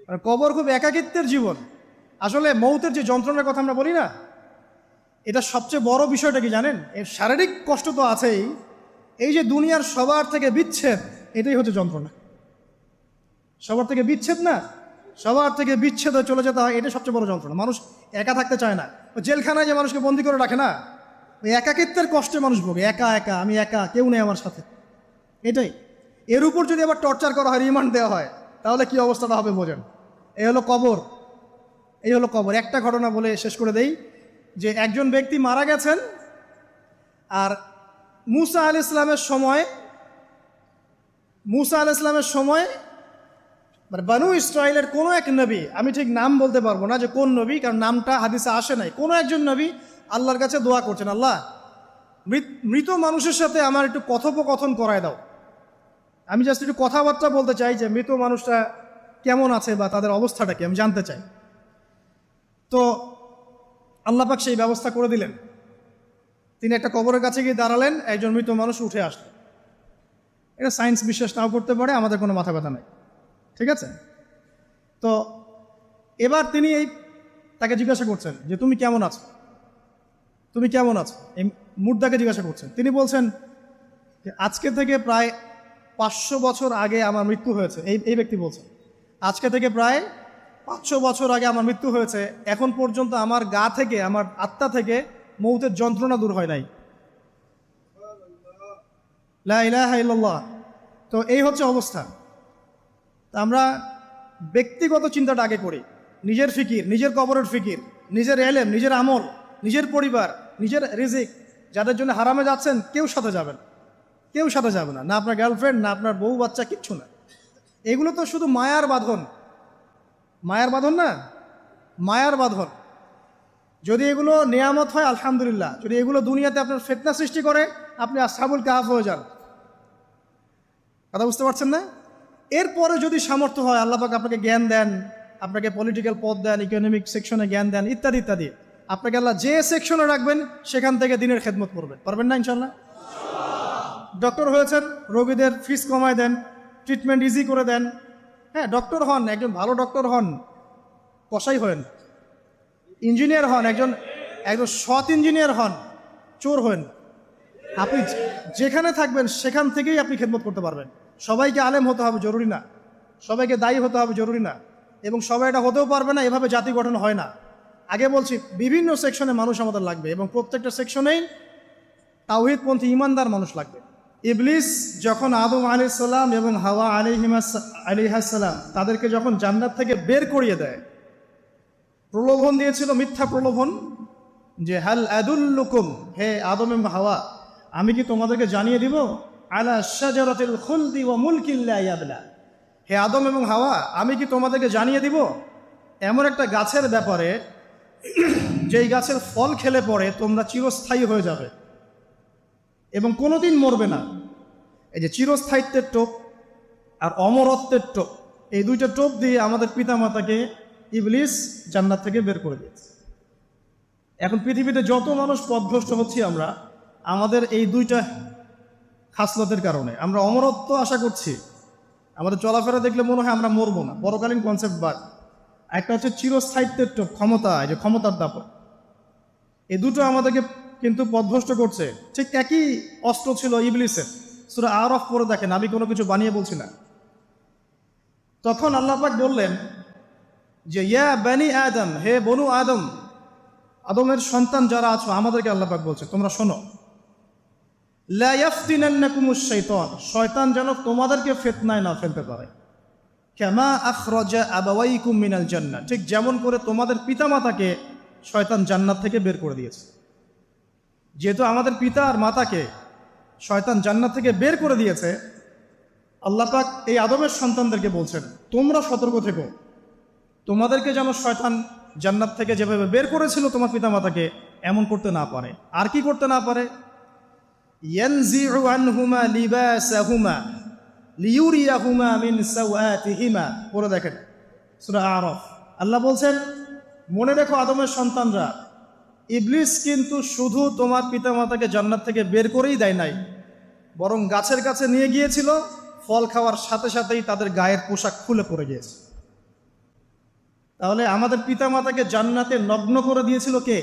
আর কবর খুব একাকিত্বের জীবন। আসলে মৌতের যে যন্ত্রণার কথা আমরা বলি না, এটা সবচেয়ে বড় বিষয়টা কি জানেন? এর শারীরিক কষ্ট তো আছেই, এই যে দুনিয়ার সবার থেকে বিচ্ছেদ, এটাই হচ্ছে যন্ত্রণা। সবার থেকে বিচ্ছেদ না, সবার থেকে বিচ্ছেদ হয়ে চলে যেতে হয়, এটাই সবচেয়ে বড় যন্ত্রণা। মানুষ একা থাকতে চায় না। ওই জেলখানায় যে মানুষকে বন্দি করে রাখে না, ওই একাকিত্বের কষ্টে মানুষ ভোগে। একা একা, আমি একা, কেউ নেই আমার সাথে, এটাই। এর উপর যদি আবার টর্চার করা হয়, রিমান্ড দেওয়া হয়, তাহলে কি অবস্থাটা হবে বোঝেন। এই হলো কবর, এই হলো কবর। একটা ঘটনা বলে শেষ করে দেই, যে একজন ব্যক্তি মারা গেছেন, আর মুসা আলাইহিস সালামের সময় মানে বানু ইসরায়েলের কোনো এক নবী, আমি ঠিক নাম বলতে পারবো না যে কোন নবী, কারণ নামটা হাদিসে আসে নাই, কোনো একজন নবী আল্লাহর কাছে দোয়া করছেন, আল্লাহ মৃত মানুষের সাথে আমার একটু কথোপকথন করায় দাও। আমি জাস্ট একটু কথাবার্তা বলতে চাই যে মৃত মানুষটা কেমন আছে বা তাদের অবস্থাটা কি, আমি জানতে চাই। তো আল্লাহ পাক সেই ব্যবস্থা করে দিলেন। তিনি একটা কবরের কাছে গিয়ে দাঁড়ালেন, একজন মৃত মানুষ উঠে আসলেন। এটা সায়েন্স বিশ্বাস নাও করতে পারে, আমাদের কোনো মাথা ব্যথা নাই, ঠিক আছে? তো এবার তিনি তাকে জিজ্ঞাসা করছেন যে তুমি কেমন আছো, তুমি কেমন আছো, এই মুর্দাকে জিজ্ঞাসা করছেন। তিনি বলছেন যে আজকে থেকে প্রায় 500 বছর আগে আমার মৃত্যু হয়েছে। এই ব্যক্তি বলছেন আজকে থেকে প্রায় 500 বছর আগে আমার মৃত্যু হয়েছে, এখন পর্যন্ত আমার গা থেকে, আমার আত্মা থেকে মৌতের যন্ত্রণা দূর হয় নাই। লা ইলাহা ইল্লাল্লাহ। তো এই হচ্ছে অবস্থা। তা আমরা ব্যক্তিগত চিন্তাটা আগে করি, নিজের ফিকির, নিজের কবরের ফিকির, নিজের এলেম, নিজের আমল, নিজের পরিবার, নিজের রিজিক। যাদের জন্য হারামে যাচ্ছেন, কেউ সাথে যাবেন, কেউ সাথে যাবে না, না আপনার গার্লফ্রেন্ড, না আপনার বউ বাচ্চা, কিচ্ছু না। এগুলো তো শুধু মায়ার বাঁধন, মায়ার বাঁধন না, মায়ার বাঁধন। যদি এগুলো নেয়ামত হয় আলহামদুলিল্লাহ, যদি এগুলো দুনিয়াতে আপনার ফিতনা সৃষ্টি করে, আপনি আসহাবুল কাহাফ হয়ে যান। কথা বুঝতে পারছেন না? এরপরে যদি সামর্থ্য হয়, আল্লাহ পাক আপনাকে জ্ঞান দেন, আপনাকে পলিটিক্যাল পদ দেন, ইকোনমিক সেকশনে জ্ঞান দেন, ইত্যাদি ইত্যাদি, আপনাকে আল্লাহ যে সেকশনে রাখবেন সেখান থেকে দিনের খেদমত করবেন, পারবেন না ইনশাল্লাহ? ডক্টর হয়েছেন, রোগীদের ফিস কমায় দেন, ট্রিটমেন্ট ইজি করে দেন। হ্যাঁ, ডক্টর হন, একজন ভালো ডক্টর হন, কসাই হন। ইঞ্জিনিয়ার হন, একজন সৎ ইঞ্জিনিয়ার হন, চোর হন। আপনি যেখানে থাকবেন সেখান থেকেই আপনি খেদমত করতে পারবেন। সবাইকে আলেম হতে হবে জরুরি না, সবাইকে দায়ী হতে হবে জরুরি না, এবং সবাই এটা হতেও পারবে না। এভাবে জাতি গঠন হয় না। আগে বলছি, বিভিন্ন সেকশনে মানুষ আমাদের লাগবে, এবং প্রত্যেকটা সেকশনেই তাওহীদপন্থী ইমানদার মানুষ লাগবে। ইবলিস যখন আদম আলাইহিস সালাম এবং হাওয়া আলাইহিস সালাম তাদেরকে যখন জান্নাত থেকে বের করিয়ে দেয়, প্রলোভন দিয়েছিল, মিথ্যা প্রলোভন, যে হাল আদুল্লুকুম, হে আদম এবং হাওয়া, আমি কি তোমাদেরকে জানিয়ে দিব, আলা শাজারাতিল খুলদি ওয়া মুলকিন লা ইয়াবলা, হে আদম এবং হাওয়া, আমি কি তোমাদেরকে জানিয়ে দিব এমন একটা গাছের ব্যাপারে, যেই গাছের ফল খেলে পরে তোমরা চিরস্থায়ী হয়ে যাবে এবং কোনোদিন মরবে না। এই যে চিরস্থায়িত্বের টোপ আর অমরত্বের টোপ, এই দুইটা টোপ দিয়ে আমাদের পিতামাতাকে ইবলিস জান্নাত থেকে বের করে দিয়েছে। এখন পৃথিবীতে যত মানুষ পথভ্রষ্ট হচ্ছি আমরা, আমাদের এই দুইটা খাসলতের কারণে। আমরা অমরত্ব আশা করছি, আমাদের চলাফেরা দেখলে মনে হয় আমরা মরবো না, পরকালীন কনসেপ্ট বাদ। একটা হচ্ছে চিরস্থায়িত্বের টোপ, ক্ষমতা, এই যে ক্ষমতার দাপট, এই দুটো আমাদেরকে কিন্তু পথভ্রষ্ট করছে। ঠিক একই অস্ত্র ছিল ইবলিসের। সূরা আরাফ পড়ে দেখেন, আমি কোনো কিছু বানিয়ে বলছি না। তখন আল্লাহ পাক বললেন যে ইয়া বানি আদম, হে বনু আদম, আদমের সন্তান যারা আছো, আমাদেরকে আল্লাহ পাক বলছে তোমরা শোনো, লা ইয়াফতিনান্নাকুমুশ শাইতান, শয়তান যেন তোমাদেরকে ফিতনায় না ফেলতে পারে। কামা আখরাজা আবাওয়াইকুম মিনাল জান্নাহ, ঠিক যেমন করে তোমাদের পিতামাতাকে শয়তান জান্নাত থেকে বের করে দিয়েছে। যেহেতু আমাদের পিতা আর মাতাকে শয়তান জান্নাত থেকে বের করে দিয়েছে, আল্লাহ পাক এই আদমের সন্তানদেরকে বলছেন তোমরা সতর্ক থেকো, তোমাদেরকে যেন শয়তান জান্নাত থেকে যেভাবে বের করেছিল তোমার পিতামাতাকে, এমন করতে না পারে। আর কি করতে না পারে? ইয়ানজিউ আনহুমা লিবাসাহুমা লিউরিয়াহুমা মিন সাওয়াতিহিমা, পড়ে দেখেন সূরা আরাফ। আল্লাহ বলছেন, মনে রেখো আদমের সন্তানরা, ইবলিস কিন্তু শুধু তোমার পিতামাতাকে জান্নাত থেকে বের করেই দেয় নাই, বরং গাছের কাছে নিয়ে গিয়েছিল, ফল খাওয়ার সাথে সাথেই তাদের গায়ের পোশাক খুলে পড়ে গিয়েছে। তাহলে আমাদের পিতামাতাকে জান্নাতে নগ্ন করে দিয়েছিল কে?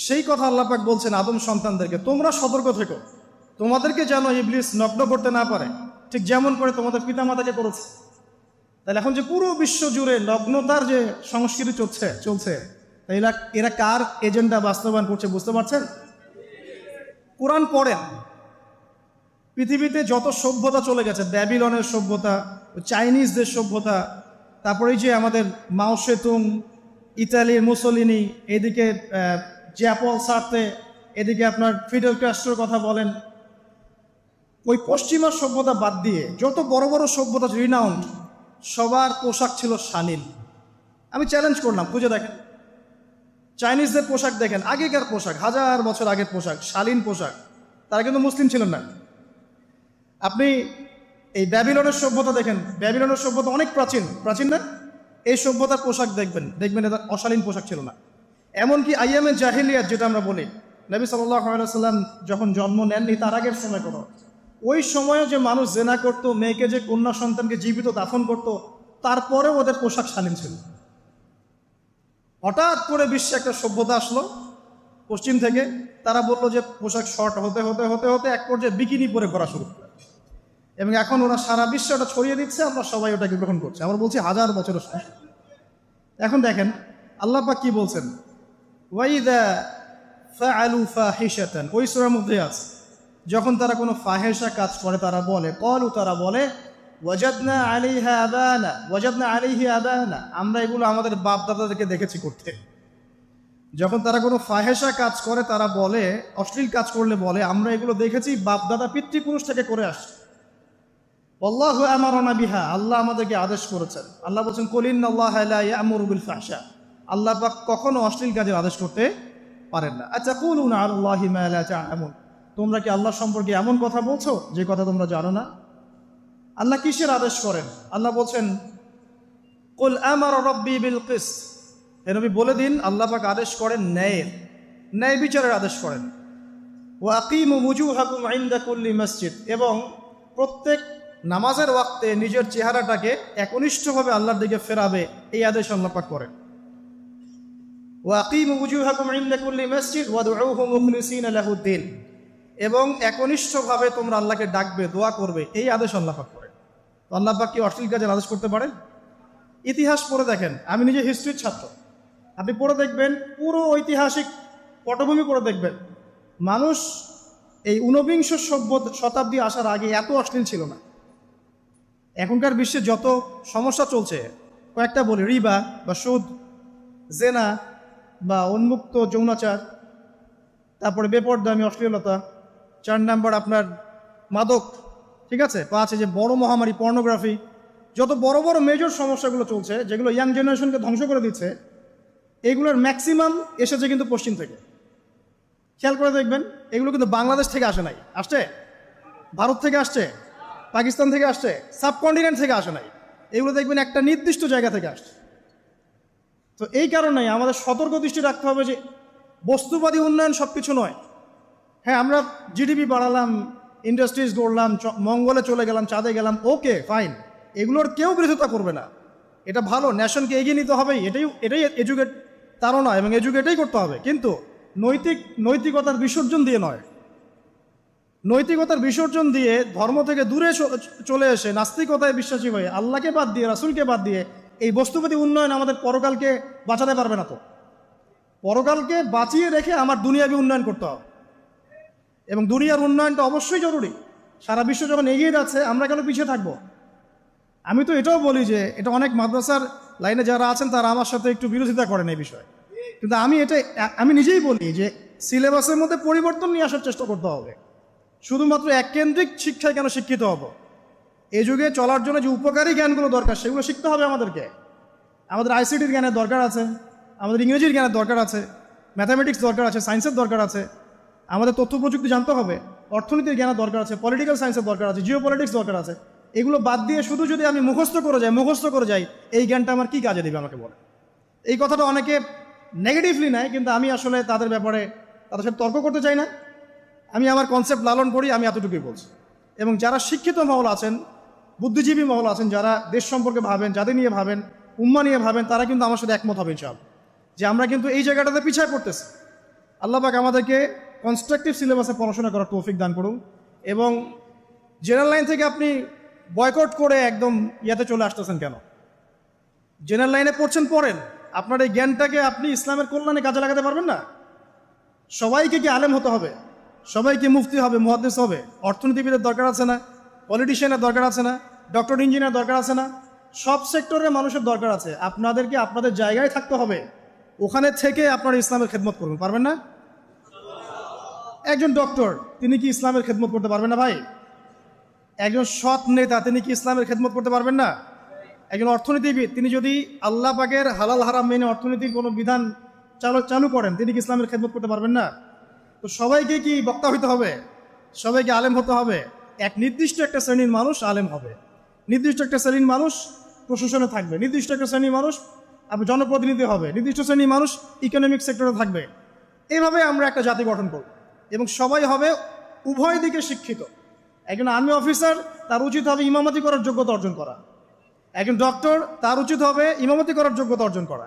সেই কথা আল্লাহ পাক বলছেন আদম সন্তানদেরকে, তোমরা সতর্ক থেকো, তোমাদেরকে যেন ইবলিস নগ্ন করতে না পারে, ঠিক যেমন করে তোমাদের পিতামাতাকে করেছে। তাহলে এখন যে পুরো বিশ্ব জুড়ে নগ্নতার যে সংস্কৃতি চলছে এরা কার এজেন্ডা বাস্তবায়ন করছে বুঝতে পারছেন? কোরআন পড়েন, পৃথিবীতে যত সভ্যতা চলে গেছে, ব্যাবিলনের সভ্যতা, চাইনিজদের সভ্যতা, তারপরে যে আমাদের মাও সেতুং, ইতালির মুসোলিনি, এদিকে জ্যাপল সার্তে, এদিকে আপনার ফিডেল ক্যাস্ট্রোর কথা বলেন, ওই পশ্চিমা সভ্যতা বাদ দিয়ে যত বড় বড় সভ্যতা রিনাউন্ড, সবার পোশাক ছিল শালীন। আমি চ্যালেঞ্জ করলাম, খুঁজে দেখেন চাইনিজদের পোশাক, দেখেন আগেকার পোশাক, 1000 বছর আগের পোশাক, শালীন পোশাক। তারা কিন্তু মুসলিম ছিলেন না। আপনি এই ব্যাবিলনের সভ্যতা দেখেন, ব্যাবিলনের সভ্যতা অনেক প্রাচীন না? এই সভ্যতার পোশাক দেখবেন এটা অশালীন পোশাক ছিল না। এমনকি আইয়ামে জাহিলিয়াত যেটা আমরা বলি, নবী সাল্লাল্লাহু আলাইহি ওয়াসাল্লাম যখন জন্ম নেননি তার আগের সময় কোনো, ওই সময়ও যে মানুষ জেনা করত, মেয়েকে যে কন্যা সন্তানকে জীবিত দাফন করত, তারপরেও ওদের পোশাক শালীন ছিল। হঠাৎ করে বিশ্বে একটা সভ্যতা আসলো পশ্চিম থেকে, তারা বললো যে পোশাক শর্ট হতে হতে হতে হতে এক পর্যায়ে বিকিনি পরে করা শুরু করে, এবং এখন ওরা সারা বিশ্বে ওটা ছড়িয়ে দিচ্ছে, আমরা সবাই ওটাকে গ্রহণ করছি। আমরা বলছি 1000 বছরের সমস্যা। এখন দেখেন আল্লাহ পাক কি বলছেন, ওয়াইদা ফাআলু ফাহিশাতান, ওই সূরার মধ্যে আছে, যখন তারা কোনো ফাহেসা কাজ করে তারা বলে ওয়াজাদনা আলাইহি আবানা, আমরা এগুলো আমাদের বাপ দাদাদেরকে দেখেছি করতে। যখন তারা কোনো ফাহেসা কাজ করে তারা বলে, অশ্লীল কাজ করলে বলে, আমরা এগুলো দেখেছি বাপ দাদা পিতৃপুরুষ থেকে করে আসছে। আল্লাহু আমারানা বিহা, আল্লাহ আমাদেরকে আদেশ করেছেন। আল্লাহ বলছেন কুল ইন্নাল্লাহা লা ইয়া'মুরু বিল ফাহশা, আল্লাহ পাক কখনো অশ্লীল কাজের আদেশ করতে পারেন না। আতাকুলুনা আলাল্লাহি মা লা তা'লামুন, তোমরা কি আল্লাহ সম্পর্কে এমন কথা বলছো যে কথা তোমরা জানো না? আল্লাহ কিসের আদেশ করেন? আল্লাহ বলছেন কুল আমারা রাব্বি বিল কিসত, হে নবী বলে দিন আল্লাহ পাক আদেশ করেন ন্যায় বিচারের আদেশ করেন। ওয়া আকিমু ওয়ুজুহাকুম ইনদা কুল্লি মসজিদ, এবং প্রত্যেক নামাজের ওয়াক্তে নিজের চেহারাটাকে একনিষ্ঠভাবে আল্লাহর দিকে ফেরাবে, এই আদেশ আল্লাহ পাক করেন। ওয়া আকিমু ওয়ুজুহাকুম ইনদা কুল্লি মসজিদ ওয়াদউহু মুখলিসিনা লাহুদ্দিন, এবং একনিষ্ঠভাবে তোমরা আল্লাহকে ডাকবে, দোয়া করবে, এই আদেশ আল্লাহ পাক করেন। তো আল্লাহ পাক কি অশ্লীল কাজের আদেশ করতে পারেন? ইতিহাস পড়ে দেখেন, আমি নিজে হিস্ট্রির ছাত্র, আপনি পড়ে দেখবেন, পুরো ঐতিহাসিক পটভূমি পড়ে দেখবেন, মানুষ এই ঊনবিংশ শতাব্দী আসার আগে এত অশ্লীল ছিল না। এখনকার বিশ্বে যত সমস্যা চলছে, কয়েকটা বলি, রিবা বা সুদ, জেনা বা উন্মুক্ত যৌনাচার, তারপরে বেপরদামি অশ্লীলতা, 4 নাম্বার আপনার মাদক, ঠিক আছে, 5 যে বড় মহামারী পর্নোগ্রাফি, যত বড় বড় মেজর সমস্যাগুলো চলছে যেগুলো ইয়াং জেনারেশনকে ধ্বংস করে দিচ্ছে, এগুলোর ম্যাক্সিমাম এসেছে কিন্তু পশ্চিম থেকে। খেয়াল করে দেখবেন, এগুলো কিন্তু বাংলাদেশ থেকে আসে নাই, আসছে ভারত থেকে আসছে, পাকিস্তান থেকে আসছে, সাবকন্টিনেন্ট থেকে আসে নাই, এগুলো দেখবেন একটা নির্দিষ্ট জায়গা থেকে আসছে। তো এই কারণেই আমাদের সতর্ক দৃষ্টি রাখতে হবে যে বস্তুবাদী উন্নয়ন সব কিছু নয়। হ্যাঁ, আমরা জিডিপি বাড়ালাম, ইন্ডাস্ট্রিজ গড়লাম, মঙ্গলে চলে গেলাম, চাঁদে গেলাম, ওকে ফাইন, এগুলোর কেউ বিরোধিতা করবে না, এটা ভালো, নেশনকে এগিয়ে নিতে হবে, এটাই এডুকেট, তারও নয়, এবং এডুকেটেই করতে হবে, কিন্তু নৈতিকতার বিসর্জন দিয়ে নয়। নৈতিকতার বিসর্জন দিয়ে ধর্ম থেকে দূরে চলে এসে নাস্তিকতায় বিশ্বাসী হয়ে আল্লাহকে বাদ দিয়ে, রাসূলকে বাদ দিয়ে এই বস্তুবাদী উন্নয়ন আমাদের পরকালকে বাঁচাতে পারবে না। তো পরকালকে বাঁচিয়ে রেখে আমার দুনিয়াবী উন্নয়ন করতে হবে, এবং দুনিয়ার উন্নয়নটা অবশ্যই জরুরি। সারা বিশ্ব যখন এগিয়ে যাচ্ছে, আমরা কেন পিছিয়ে থাকবো? আমি তো এটাও বলি যে এটা অনেক মাদ্রাসার লাইনে যারা আছেন তারা আমার সাথে একটু বিরোধিতা করেন এই বিষয়ে, কিন্তু আমি নিজেই বলি যে সিলেবাসের মধ্যে পরিবর্তন নিয়ে আসার চেষ্টা করতে হবে। শুধুমাত্র এককেন্দ্রিক শিক্ষায় কেন শিক্ষিত হব? এই যুগে চলার জন্য যে উপকারী জ্ঞানগুলো দরকার সেগুলো শিখতে হবে আমাদেরকে। আমাদের আইসিটির জ্ঞানের দরকার আছে, আমাদের ইংরেজির জ্ঞানের দরকার আছে, ম্যাথামেটিক্স দরকার আছে, সায়েন্সের দরকার আছে, আমাদের তথ্য প্রযুক্তি জানতে হবে, অর্থনীতির জ্ঞানের দরকার আছে, পলিটিক্যাল সায়েন্সের দরকার আছে, জিও পলিটিক্স দরকার আছে। এগুলো বাদ দিয়ে শুধু যদি আমি মুখস্থ করে যাই, এই জ্ঞানটা আমার কী কাজে দেবে আমাকে বলে? এই কথাটা অনেকে নেগেটিভলি নেয়, কিন্তু আমি আসলে তাদের ব্যাপারে তাদের সাথে তর্ক করতে চাই না। আমি আমার কনসেপ্ট লালন করি, আমি এতটুকুই বলছি। এবং যারা শিক্ষিত মহল আছেন, বুদ্ধিজীবী মহল আছেন, যারা দেশ সম্পর্কে ভাবেন, যাদের নিয়ে ভাবেন, উম্মা নিয়ে ভাবেন, তারা কিন্তু আমার সাথে একমত হবে ইনশাআল্লাহ যে আমরা কিন্তু এই জায়গাটাতে পিছিয়ে পড়তেছি। আল্লাহ পাক আমাদেরকে কনস্ট্রাকটিভ সিলেবাসে পড়াশোনা করার তৌফিক দান করুন, এবং জেনারেল লাইন থেকে আপনি বয়কট করে একদম ইয়াতে চলে আসতেছেন কেন? জেনারেল লাইনে পড়ছেন, পড়েন, আপনার এই জ্ঞানটাকে আপনি ইসলামের কল্যাণে কাজে লাগাতে পারবেন না? সবাইকে কি আলেম হতে হবে? সবাইকে মুফতি হবে, মুহাদ্দিস হবে? অর্থনীতিবিদের দরকার আছে না? পলিটিশিয়ানের দরকার আছে না? ডক্টর ইঞ্জিনিয়ার দরকার আছে না? সব সেক্টরের মানুষের দরকার আছে। আপনাদেরকে আপনাদের জায়গায় থাকতে হবে, ওখানে থেকে আপনারা ইসলামের খেদমত করবেন, পারবেন না? একজন ডক্টর, তিনি কি ইসলামের খেদমত করতে পারবেন না ভাই? একজন সৎ নেতা, তিনি কি ইসলামের খেদমত করতে পারবেন না? একজন অর্থনীতিবিদ, তিনি যদি আল্লাহ পাকের হালাল হারাম মেনে অর্থনীতির কোনো বিধান চালু করেন, তিনি কি ইসলামের খেদমত করতে পারবেন না? তো সবাইকে কি বক্তা হইতে হবে? সবাইকে আলেম হতে হবে? এক নির্দিষ্ট একটা শ্রেণীর মানুষ আলেম হবে, নির্দিষ্ট একটা শ্রেণীর মানুষ প্রশাসনে থাকবে, নির্দিষ্ট একটা শ্রেণীর মানুষ আপনি জনপ্রতিনিধি হবে, নির্দিষ্ট শ্রেণীর মানুষ ইকোনমিক সেক্টরে থাকবে। এইভাবে আমরা একটা জাতি গঠন করব, এবং সবাই হবে উভয় দিকে শিক্ষিত। একজন আর্মি অফিসার, তার উচিত হবে ইমামতি করার যোগ্যতা অর্জন করা। একজন ডক্টর, তার উচিত হবে ইমামতি করার যোগ্যতা অর্জন করা।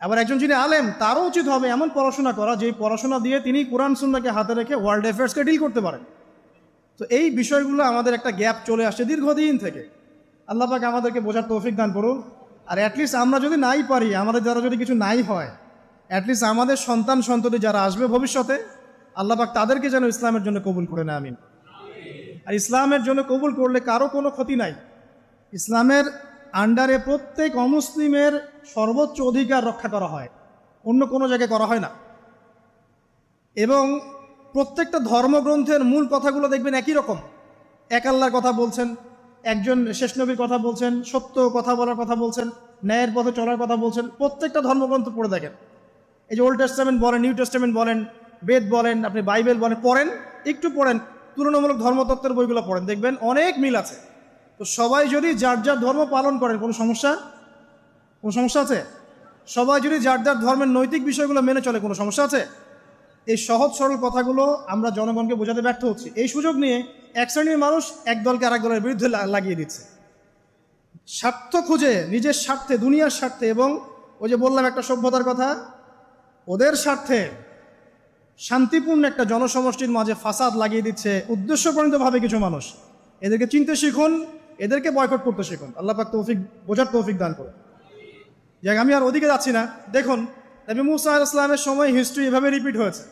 আবার একজন যিনি আলেম, তারও উচিত হবে এমন পড়াশোনা করা যে পড়াশোনা দিয়ে তিনি কোরআন সুন্নাহকে হাতে রেখে ওয়ার্ল্ড অ্যাফেয়ার্সকে ডিল করতে পারেন। তো এই বিষয়গুলো আমাদের একটা গ্যাপ চলে আসছে দীর্ঘদিন থেকে। আল্লাহ পাক আমাদেরকে বোঝার তৌফিক দান করুন। আর অ্যাটলিস্ট আমরা যদি নাই পারি, আমাদের দ্বারা যদি কিছু নাই হয়, অ্যাটলিস্ট আমাদের সন্তান সন্ততি যারা আসবে ভবিষ্যতে, আল্লাহ পাক তাদেরকে যেন ইসলামের জন্য কবুল করে নেয়, আমিন। আর ইসলামের জন্য কবুল করলে কারো কোনো ক্ষতি নাই। ইসলামের আন্ডারে প্রত্যেক অমুসলিমের সর্বোচ্চ অধিকার রক্ষা করা হয়, অন্য কোনো জায়গায় করা হয় না। এবং প্রত্যেকটা ধর্মগ্রন্থের মূল কথাগুলো দেখবেন একই রকম। এক আল্লাহর কথা বলছেন, একজন শেষ নবীর কথা বলছেন, সত্য কথা বলার কথা বলছেন, ন্যায়ের পথে চলার কথা বলছেন। প্রত্যেকটা ধর্মগ্রন্থ পড়ে দেখেন, এই যে ওল্ড টেস্টামেন্ট বলেন, নিউ টেস্টামেন্ট বলেন, বেদ বলেন, আপনি বাইবেল বলেন, পড়েন, একটু পড়েন, তুলনামূলক ধর্মতত্ত্বের বইগুলো পড়েন, দেখবেন অনেক মিল আছে। তো সবাই যদি যার যার ধর্ম পালন করেন, কোনো সমস্যা আছে? সবাই যদি যার যার ধর্মের নৈতিক বিষয়গুলো মেনে চলে, কোনো সমস্যা আছে? এই সহজ সরল কথাগুলো আমরা জনগণকে বোঝাতে ব্যর্থ হচ্ছি। এই সুযোগ নিয়ে এক শ্রেণীর মানুষ এক দলকে আরেক দলের বিরুদ্ধে লাগিয়ে দিচ্ছে, স্বার্থ খুঁজে, নিজের স্বার্থে, দুনিয়ার স্বার্থে, এবং ওই যে বললাম একটা সভ্যতার কথা, ওদের স্বার্থে শান্তিপূর্ণ একটা জনসমষ্টির মাঝে ফাসাদ লাগিয়ে দিচ্ছে উদ্দেশ্যপ্রণীতভাবে কিছু মানুষ। এদেরকে চিনতে শিখুন, এদেরকে বয়কট করতে শিখুন। আল্লাহ পাক বোঝার তৌফিক দান করে। যাক, আমি আর ওদিকে যাচ্ছি না। দেখুন, নবী মুসা আলাইহিস সালামের সময় হিস্ট্রি এভাবে রিপিট হয়েছে।